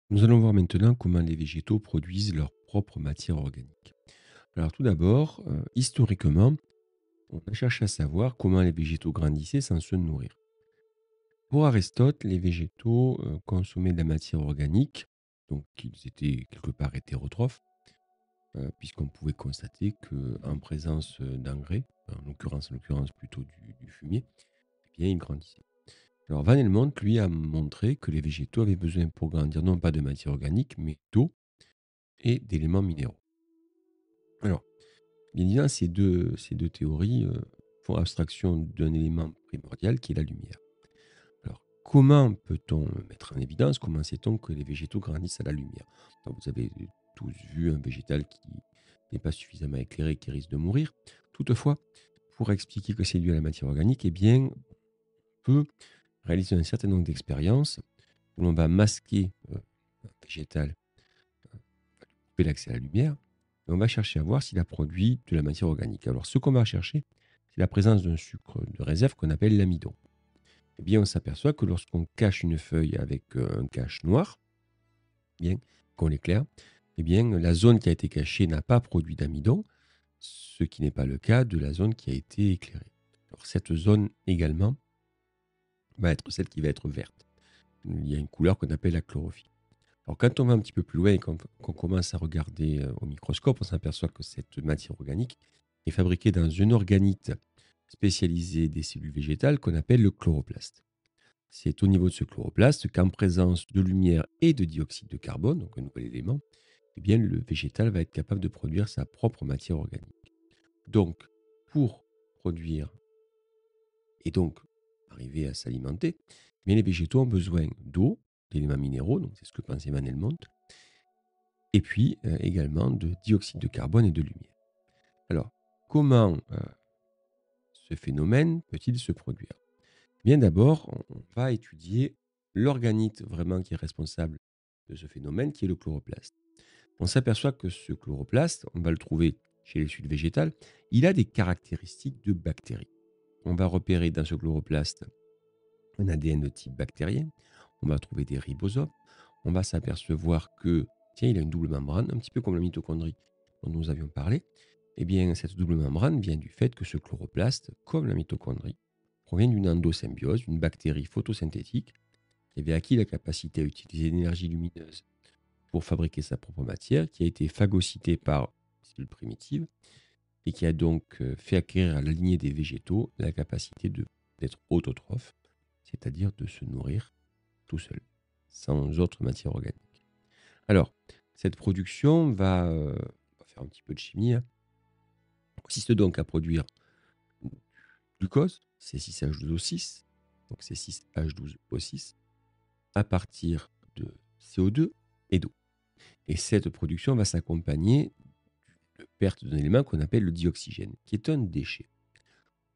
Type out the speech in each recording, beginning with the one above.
Nous allons voir maintenant comment les végétaux produisent leur propre matière organique. Alors tout d'abord, historiquement, on a cherché à savoir comment les végétaux grandissaient sans se nourrir. Pour Aristote, les végétaux consommaient de la matière organique, donc ils étaient quelque part hétérotrophes, puisqu'on pouvait constater qu'en présence d'engrais, en l'occurrence plutôt du fumier, eh bien, ils grandissaient. Alors Van Helmont, lui, a montré que les végétaux avaient besoin pour grandir non pas de matière organique, mais d'eau et d'éléments minéraux. Alors, bien évidemment, ces deux théories font abstraction d'un élément primordial qui est la lumière. Alors, comment peut-on le mettre en évidence? Comment sait-on que les végétaux grandissent à la lumière? Donc, vous avez tous vu un végétal qui n'est pas suffisamment éclairé, qui risque de mourir. Toutefois, pour expliquer que c'est dû à la matière organique, eh bien, on peut réaliser un certain nombre d'expériences où l'on va masquer un végétal, couper l'accès à la lumière, et on va chercher à voir s'il a produit de la matière organique. Alors, ce qu'on va chercher, c'est la présence d'un sucre de réserve qu'on appelle l'amidon. Eh bien, on s'aperçoit que lorsqu'on cache une feuille avec un cache noir, bien, qu'on l'éclaire, eh bien, la zone qui a été cachée n'a pas produit d'amidon, ce qui n'est pas le cas de la zone qui a été éclairée. Alors, cette zone également va être celle qui va être verte. Il y a une couleur qu'on appelle la chlorophylle. Alors, quand on va un petit peu plus loin et qu'on commence à regarder au microscope, on s'aperçoit que cette matière organique est fabriquée dans une organite spécialisée des cellules végétales qu'on appelle le chloroplaste. C'est au niveau de ce chloroplaste qu'en présence de lumière et de dioxyde de carbone, donc un nouvel élément, eh bien, le végétal va être capable de produire sa propre matière organique. Donc, pour produire et donc arriver à s'alimenter, mais les végétaux ont besoin d'eau, d'éléments minéraux, donc c'est ce que pensait Van Helmont, et puis également de dioxyde de carbone et de lumière. Alors, comment ce phénomène peut-il se produire? Bien d'abord, on va étudier l'organite vraiment qui est responsable de ce phénomène, qui est le chloroplaste. On s'aperçoit que ce chloroplaste, on va le trouver chez les suites végétales, il a des caractéristiques de bactéries. On va repérer dans ce chloroplaste un ADN de type bactérien, on va trouver des ribosomes, on va s'apercevoir que, tiens, il a une double membrane, un petit peu comme la mitochondrie dont nous avions parlé. Eh bien, cette double membrane vient du fait que ce chloroplaste, comme la mitochondrie, provient d'une endosymbiose, d'une bactérie photosynthétique qui avait acquis la capacité à utiliser l'énergie lumineuse pour fabriquer sa propre matière, qui a été phagocytée par des cellules primitives et qui a donc fait acquérir à la lignée des végétaux la capacité d'être autotrophe, c'est-à-dire de se nourrir tout seul, sans autre matière organique. Alors, cette production on va faire un petit peu de chimie, consiste donc à produire du glucose, C6H12O6, donc C6H12O6, à partir de CO2 et d'eau. Et cette production va s'accompagner de perte d'un élément qu'on appelle le dioxygène, qui est un déchet.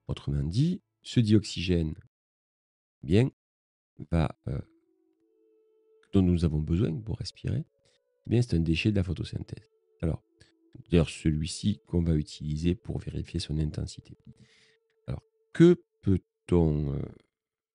Autrement dit, ce dioxygène, eh bien, dont nous avons besoin pour respirer, eh bien, c'est un déchet de la photosynthèse. Alors, d'ailleurs, celui-ci qu'on va utiliser pour vérifier son intensité. Alors, que peut-on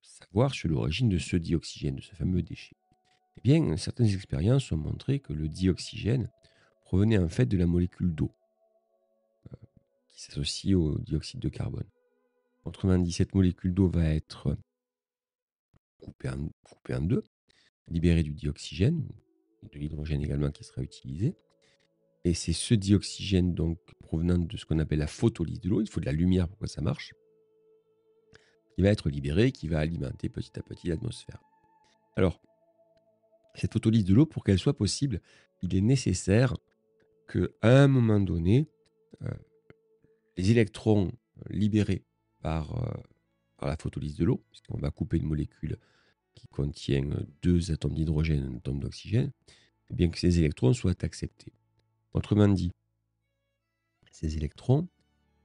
savoir sur l'origine de ce dioxygène, de ce fameux déchet? Eh bien, certaines expériences ont montré que le dioxygène provenait en fait de la molécule d'eau qui s'associe au dioxyde de carbone. Autrement dit, cette molécule d'eau va être coupée en deux, libérer du dioxygène, de l'hydrogène également qui sera utilisé. Et c'est ce dioxygène donc provenant de ce qu'on appelle la photolyse de l'eau, il faut de la lumière pour que ça marche, qui va être libéré, qui va alimenter petit à petit l'atmosphère. Alors, cette photolyse de l'eau, pour qu'elle soit possible, il est nécessaire qu'à un moment donné, euh, les électrons libérés par la photolyse de l'eau, puisqu'on va couper une molécule qui contient deux atomes d'hydrogène et un atome d'oxygène, et bien que ces électrons soient acceptés. Autrement dit, ces électrons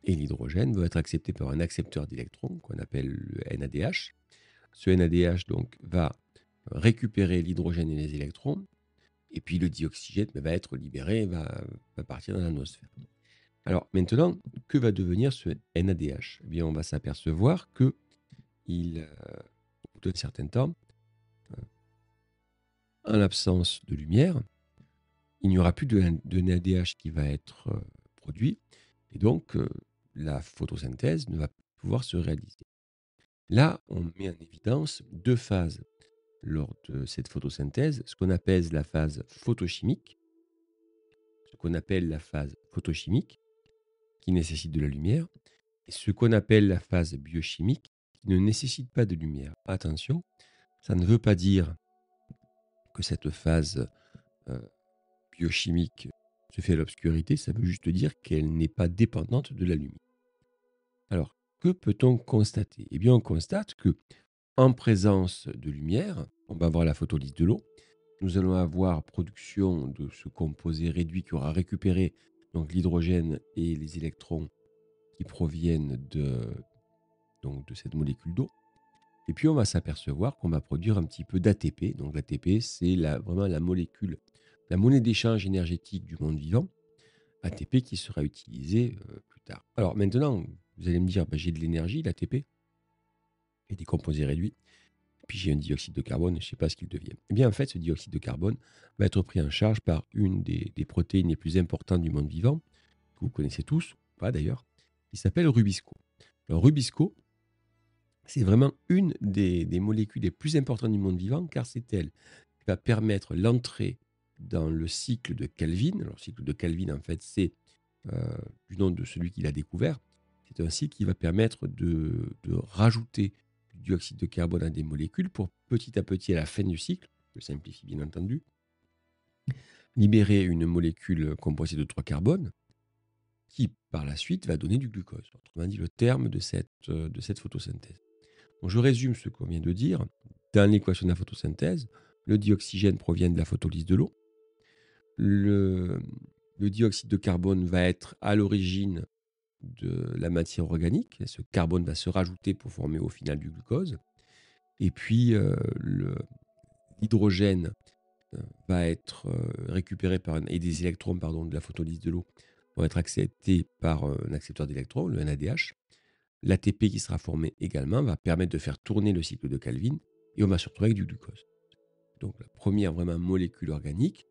et l'hydrogène vont être acceptés par un accepteur d'électrons qu'on appelle le NADH. Ce NADH donc va récupérer l'hydrogène et les électrons, et puis le dioxygène va être libéré, va partir dans l'atmosphère. Alors maintenant, que va devenir ce NADH? Eh bien, on va s'apercevoir que au bout d'un certain temps, en l'absence de lumière, il n'y aura plus de NADH qui va être produit, et donc la photosynthèse ne va pas pouvoir se réaliser. Là, on met en évidence deux phases lors de cette photosynthèse, ce qu'on appelle la phase photochimique, qui nécessite de la lumière, et ce qu'on appelle la phase biochimique, qui ne nécessite pas de lumière. Attention, ça ne veut pas dire que cette phase euh, biochimique se fait à l'obscurité, ça veut juste dire qu'elle n'est pas dépendante de la lumière. Alors, que peut-on constater? Eh bien, on constate que en présence de lumière, on va avoir la photolyse de l'eau. Nous allons avoir production de ce composé réduit qui aura récupéré donc l'hydrogène et les électrons qui proviennent donc de cette molécule d'eau. Et puis on va s'apercevoir qu'on va produire un petit peu d'ATP. Donc l'ATP, c'est vraiment la molécule, la monnaie d'échange énergétique du monde vivant. ATP qui sera utilisé plus tard. Alors maintenant, vous allez me dire, j'ai de l'énergie, l'ATP, et des composés réduits. Puis j'ai un dioxyde de carbone, je ne sais pas ce qu'il devient. Eh bien, en fait, ce dioxyde de carbone va être pris en charge par une des protéines les plus importantes du monde vivant, que vous connaissez tous, ou pas d'ailleurs, qui s'appelle Rubisco. Alors, Rubisco, c'est vraiment une des molécules les plus importantes du monde vivant, car c'est elle qui va permettre l'entrée dans le cycle de Calvin. Alors, le cycle de Calvin, en fait, c'est du nom de celui qui l'a découvert. C'est un cycle qui va permettre de rajouter du dioxyde de carbone à des molécules pour petit à petit, à la fin du cycle, je simplifie bien entendu, libérer une molécule composée de 3 carbones qui, par la suite, va donner du glucose. Autrement dit, le terme de cette photosynthèse. Donc, je résume ce qu'on vient de dire. Dans l'équation de la photosynthèse, le dioxygène provient de la photolyse de l'eau. Le dioxyde de carbone va être à l'origine de la matière organique. Ce carbone va se rajouter pour former au final du glucose. Et puis, l'hydrogène va être récupéré et des électrons de la photolyse de l'eau vont être acceptés par un accepteur d'électrons, le NADH. L'ATP qui sera formé également va permettre de faire tourner le cycle de Calvin et on va se retrouver avec du glucose. Donc la première vraiment molécule organique,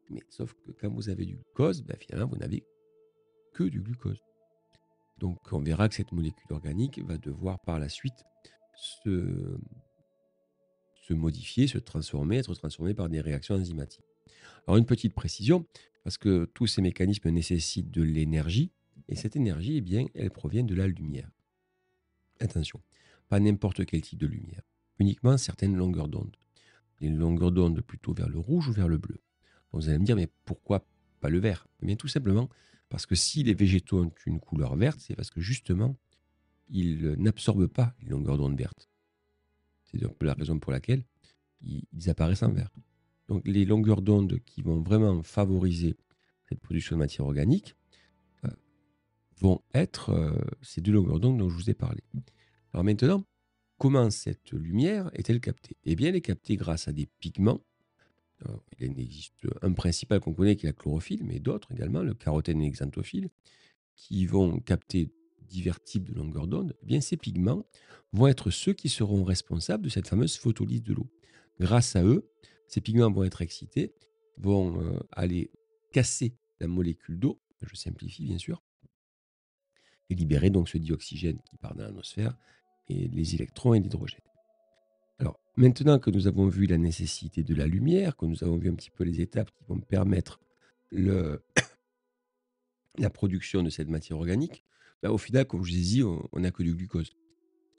mais sauf que quand vous avez du glucose, finalement vous n'avez que du glucose. Donc on verra que cette molécule organique va devoir par la suite se modifier, être transformée par des réactions enzymatiques. Alors une petite précision, parce que tous ces mécanismes nécessitent de l'énergie, et cette énergie, elle provient de la lumière. Attention, pas n'importe quel type de lumière, uniquement certaines longueurs d'onde. Des longueurs d'onde plutôt vers le rouge ou vers le bleu. Donc vous allez me dire, mais pourquoi pas le vert? Eh bien tout simplement parce que si les végétaux ont une couleur verte, c'est parce que justement, ils n'absorbent pas les longueurs d'onde vertes. C'est un peu la raison pour laquelle ils apparaissent en vert. Donc les longueurs d'onde qui vont vraiment favoriser cette production de matière organique vont être ces deux longueurs d'onde dont je vous ai parlé. Alors maintenant, comment cette lumière est-elle captée? Eh bien, elle est captée grâce à des pigments. Alors, il existe un principal qu'on connaît qui est la chlorophylle, mais d'autres également, le carotène et l'exanthophylle, qui vont capter divers types de longueurs d'onde. Eh bien, ces pigments vont être ceux qui seront responsables de cette fameuse photolyse de l'eau. Grâce à eux, ces pigments vont être excités, vont aller casser la molécule d'eau, je simplifie bien sûr, et libérer donc ce dioxygène qui part dans l'atmosphère et les électrons et l'hydrogène. Alors, maintenant que nous avons vu la nécessité de la lumière, que nous avons vu un petit peu les étapes qui vont permettre la production de cette matière organique, au final, comme je vous ai dit, on n'a que du glucose.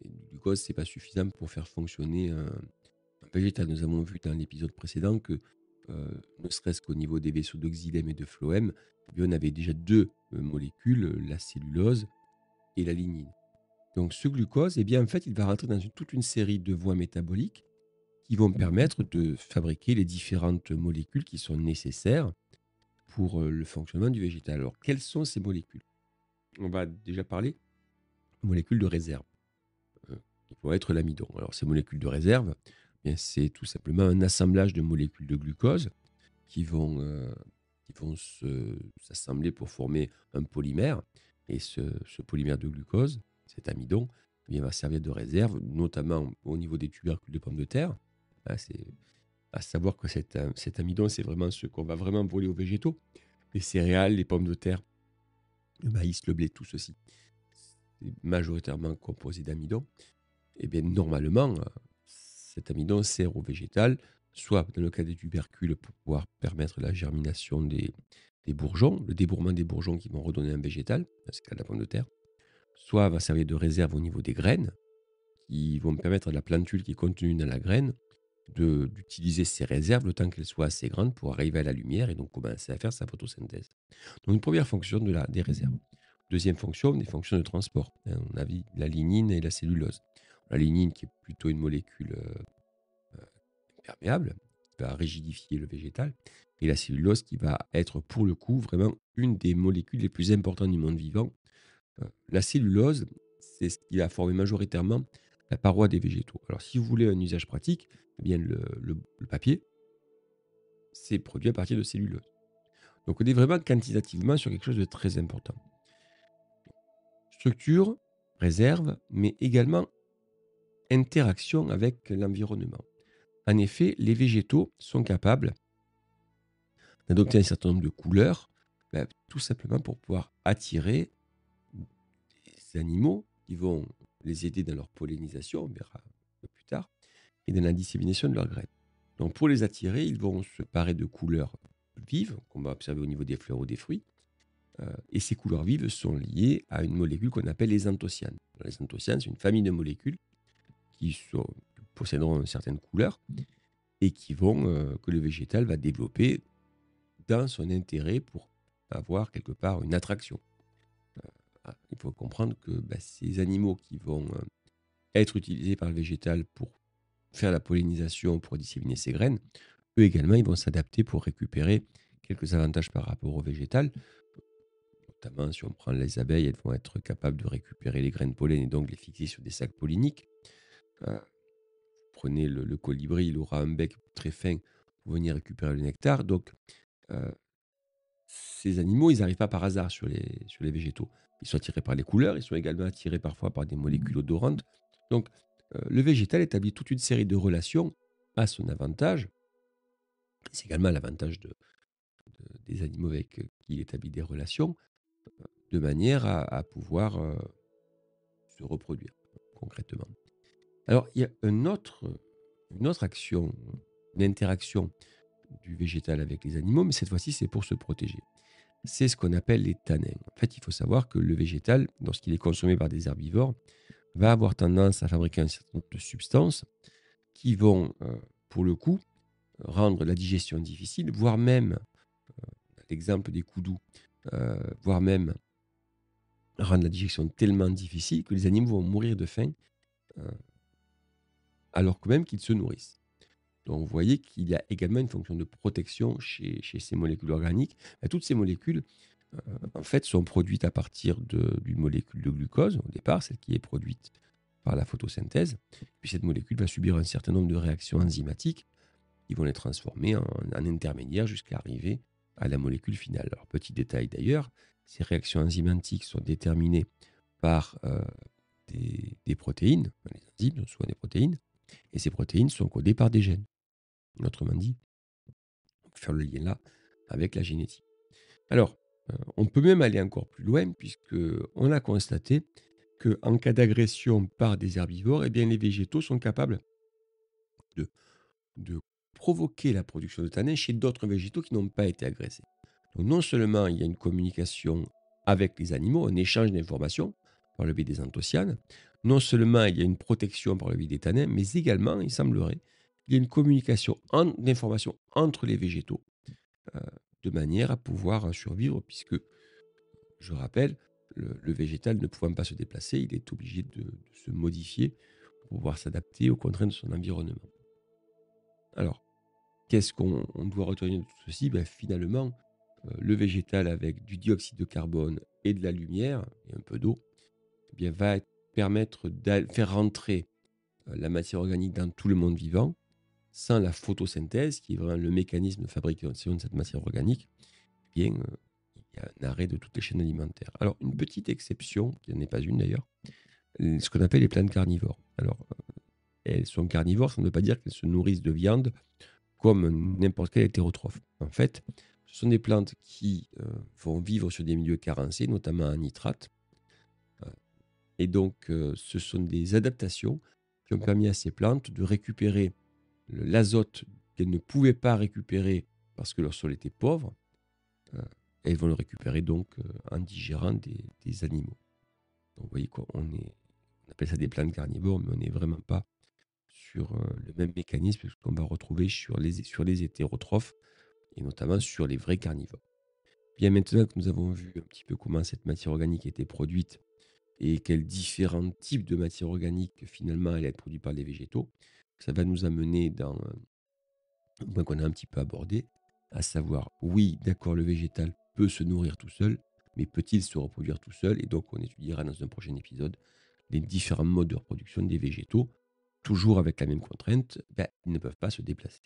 Et le glucose, ce n'est pas suffisant pour faire fonctionner un végétal. Nous avons vu dans l'épisode précédent que, ne serait-ce qu'au niveau des vaisseaux d'oxylème et de phloème, on avait déjà deux molécules, la cellulose et la lignine. Donc ce glucose, en fait, il va rentrer dans toute une série de voies métaboliques qui vont permettre de fabriquer les différentes molécules qui sont nécessaires pour le fonctionnement du végétal. Alors, quelles sont ces molécules? On va déjà parler de molécules de réserve, qui vont être l'amidon. Alors, ces molécules de réserve, c'est tout simplement un assemblage de molécules de glucose qui vont s'assembler pour former un polymère. Et ce polymère de glucose, cet amidon, va servir de réserve, notamment au niveau des tubercules de pommes de terre. À savoir que cet amidon, c'est vraiment ce qu'on va vraiment voler aux végétaux. Les céréales, les pommes de terre, le maïs, le blé, tout ceci, c'est majoritairement composé d'amidon. Et bien normalement, cet amidon sert au végétal, soit dans le cas des tubercules pour pouvoir permettre la germination des bourgeons, le débourrement des bourgeons qui vont redonner un végétal, dans ce cas de la pomme de terre, soit va servir de réserve au niveau des graines, qui vont permettre à la plantule qui est contenue dans la graine d'utiliser ses réserves le temps qu'elles soient assez grandes pour arriver à la lumière et donc commencer à faire sa photosynthèse. Donc une première fonction des réserves. Deuxième fonction, des fonctions de transport. On a vu la lignine et la cellulose. La lignine qui est plutôt une molécule perméable, qui va rigidifier le végétal, et la cellulose qui va être pour le coup vraiment une des molécules les plus importantes du monde vivant. La cellulose, c'est ce qui va former majoritairement la paroi des végétaux. Alors si vous voulez un usage pratique, eh bien le papier, c'est produit à partir de cellulose. Donc on est vraiment quantitativement sur quelque chose de très important. Structure, réserve, mais également interaction avec l'environnement. En effet, les végétaux sont capables d'adopter un certain nombre de couleurs, tout simplement pour pouvoir attirer des animaux qui vont les aider dans leur pollinisation, on verra un peu plus tard, et dans la dissémination de leurs graines. Donc pour les attirer, ils vont se parer de couleurs vives, qu'on va observer au niveau des fleurs ou des fruits, et ces couleurs vives sont liées à une molécule qu'on appelle les anthocyanes. Les anthocyanes, c'est une famille de molécules qui posséderont une certaine couleur et qui vont, que le végétal va développer dans son intérêt pour avoir quelque part une attraction. Il faut comprendre que ces animaux qui vont être utilisés par le végétal pour faire la pollinisation, pour disséminer ses graines, eux également, ils vont s'adapter pour récupérer quelques avantages par rapport au végétal. Notamment, si on prend les abeilles, elles vont être capables de récupérer les graines pollen et donc les fixer sur des sacs polliniques. Prenez le colibri, il aura un bec très fin pour venir récupérer le nectar. Donc, ces animaux, ils n'arrivent pas par hasard sur les végétaux. Ils sont attirés par les couleurs, ils sont également attirés parfois par des molécules odorantes. Donc, le végétal établit toute une série de relations à son avantage. C'est également l'avantage des animaux avec qui il établit des relations, de manière à pouvoir se reproduire concrètement. Alors, il y a une autre action, une interaction du végétal avec les animaux, mais cette fois-ci, c'est pour se protéger. C'est ce qu'on appelle les tanins. En fait, il faut savoir que le végétal, lorsqu'il est consommé par des herbivores, va avoir tendance à fabriquer un certain nombre de substances qui vont, pour le coup, rendre la digestion difficile, voire même, l'exemple des coudous, voire même rendre la digestion tellement difficile que les animaux vont mourir de faim, euh, alors que même qu'ils se nourrissent. Donc vous voyez qu'il y a également une fonction de protection chez ces molécules organiques. Toutes ces molécules, en fait, sont produites à partir d'une molécule de glucose, au départ, celle qui est produite par la photosynthèse. Puis cette molécule va subir un certain nombre de réactions enzymatiques qui vont les transformer en intermédiaires jusqu'à arriver à la molécule finale. Alors, petit détail d'ailleurs, ces réactions enzymatiques sont déterminées par des protéines, les enzymes sont souvent des protéines, et ces protéines sont codées par des gènes. Autrement dit, on peut faire le lien là avec la génétique. Alors, on peut même aller encore plus loin, puisqu'on a constaté qu'en cas d'agression par des herbivores, eh bien, les végétaux sont capables de, de provoquer la production de tanins chez d'autres végétaux qui n'ont pas été agressés. Donc non seulement il y a une communication avec les animaux, un échange d'informations par le biais des anthocyanes, non seulement il y a une protection par le biais des tanins, mais également, il semblerait, il y a une communication d'informations entre les végétaux, euh, de manière à pouvoir survivre, puisque, je rappelle, le végétal ne pouvant pas se déplacer, il est obligé de se modifier pour pouvoir s'adapter aux contraintes de son environnement. Alors, qu'est-ce qu'on doit retenir de tout ceci? Finalement, le végétal avec du dioxyde de carbone et de la lumière, et un peu d'eau, va permettre de faire rentrer la matière organique dans tout le monde vivant. Sans la photosynthèse, qui est vraiment le mécanisme de fabrication de cette matière organique, il y a un arrêt de toutes les chaînes alimentaires. Alors, une petite exception, qui n'en est pas une d'ailleurs, ce qu'on appelle les plantes carnivores. Alors, elles sont carnivores, ça ne veut pas dire qu'elles se nourrissent de viande, comme n'importe quel hétérotrophe. En fait, ce sont des plantes qui vont vivre sur des milieux carencés, notamment en nitrate. Et donc, ce sont des adaptations qui ont permis à ces plantes de récupérer l'azote qu'elles ne pouvaient pas récupérer parce que leur sol était pauvre. euh, et elles vont le récupérer donc en digérant des animaux. Donc, vous voyez quoi, on appelle ça des plantes carnivores, mais on n'est vraiment pas sur le même mécanisme que qu'on va retrouver sur les hétérotrophes et notamment sur les vrais carnivores. Bien maintenant que nous avons vu un petit peu comment cette matière organique était produite et quels différents types de matière organique finalement elle est produite par les végétaux, ça va nous amener dans un point qu'on a un petit peu abordé, à savoir, oui, d'accord, le végétal peut se nourrir tout seul, mais peut-il se reproduire tout seul? Et donc on étudiera dans un prochain épisode les différents modes de reproduction des végétaux, toujours avec la même contrainte, ben, ils ne peuvent pas se déplacer.